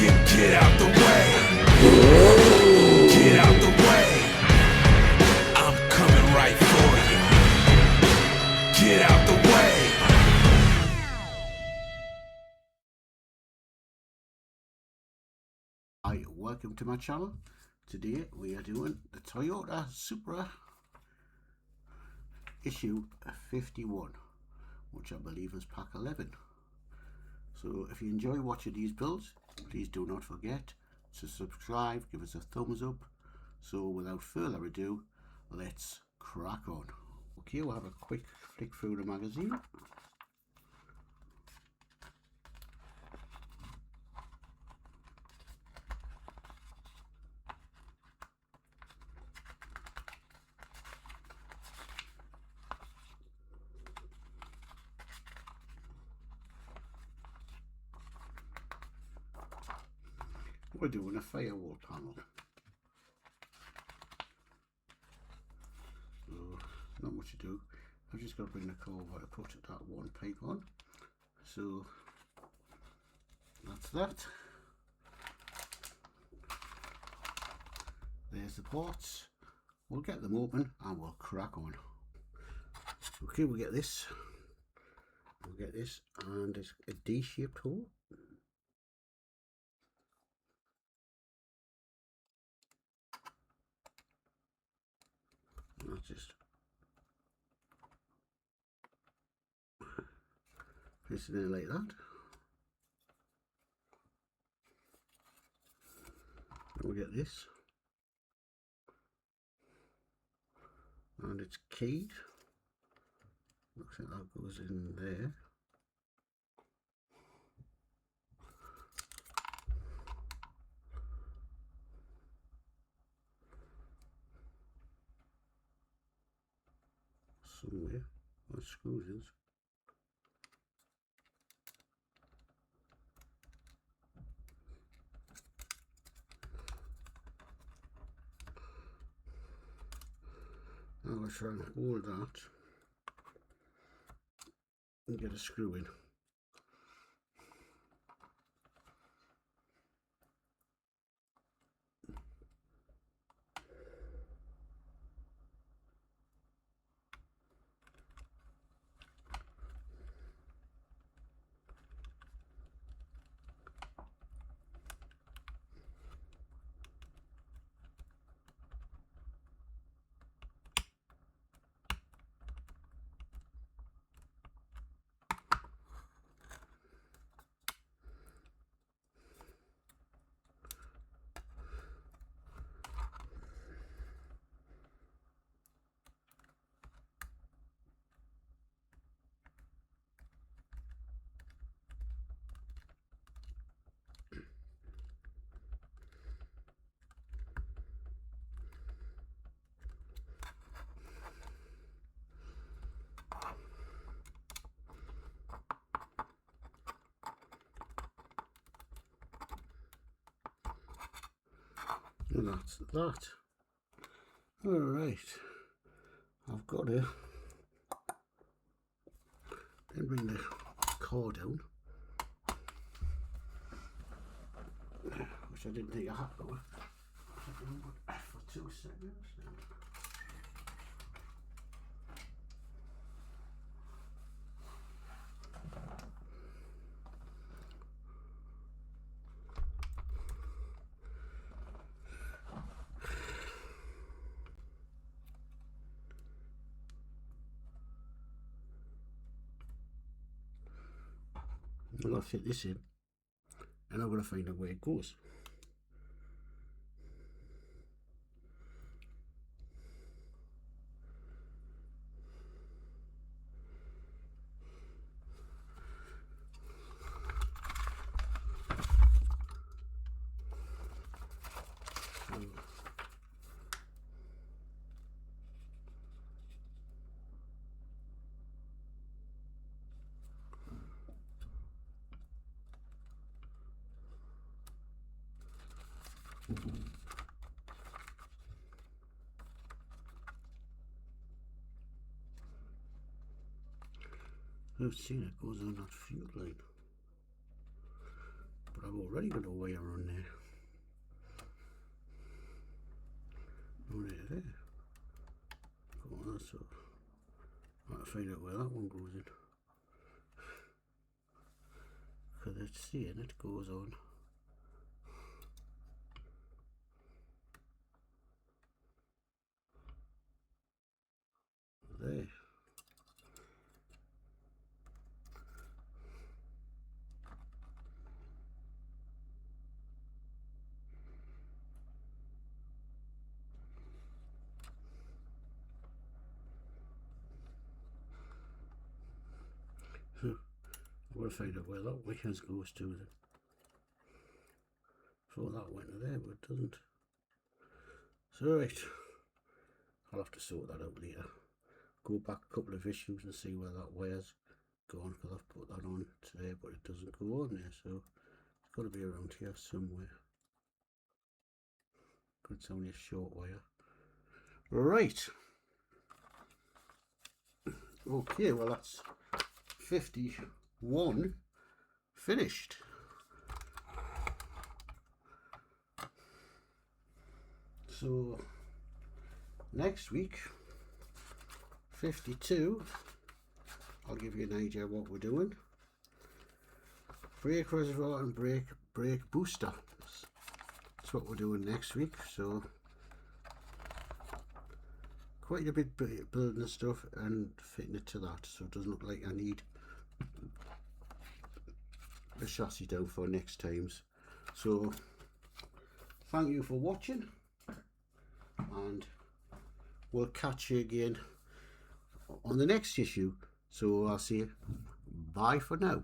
Get out the way. Get out the way. I'm coming right for you. Get out the way. Hi, welcome to my channel. Today we are doing the Toyota Supra issue 51, which I believe is pack 11. So if you enjoy watching these builds, please do not forget to subscribe, give us a thumbs up. So without further ado, let's crack on. Okay, we'll have a quick flick through the magazine. We're doing a firewall panel. So not much to do. I've just got to bring the car over to put that one pipe on. So that's that. There's the ports. We'll get them open and we'll crack on. Okay, we'll get this. And it's a D-shaped hole. That's just place it in like that. And we'll get this. And it's keyed. Looks like that goes in there. Somewhere. That screws in. Now I'll try and hold that and get a screw in. And that's that. Alright, I've got to then bring the car down, which I didn't think I had to for 2 seconds. I'm going to fit this in and I'm going to find out where it goes. I've seen it goes on that fuel line, but I've already got a wire on there. Right there. Oh, that's all. I have to find out where that one goes in. Because it's saying it goes on. There. So, I've got to find out where that wire goes to then. Thought that went to there, but it doesn't. So right, I'll have to sort that out later. Go back a couple of issues and see where that wire's gone, because I've put that on today, but it doesn't go on there, so it's got to be around here somewhere. But it's only a short wire. Right. Okay, well that's 51 finished. So next week, 52, I'll give you an idea of what we're doing. Brake reservoir and brake booster. That's what we're doing next week. So quite a bit building stuff and fitting it to that, so it doesn't look like I need the chassis down for next times. So thank you for watching, and we'll catch you again on the next issue. So I'll see you. Bye for now.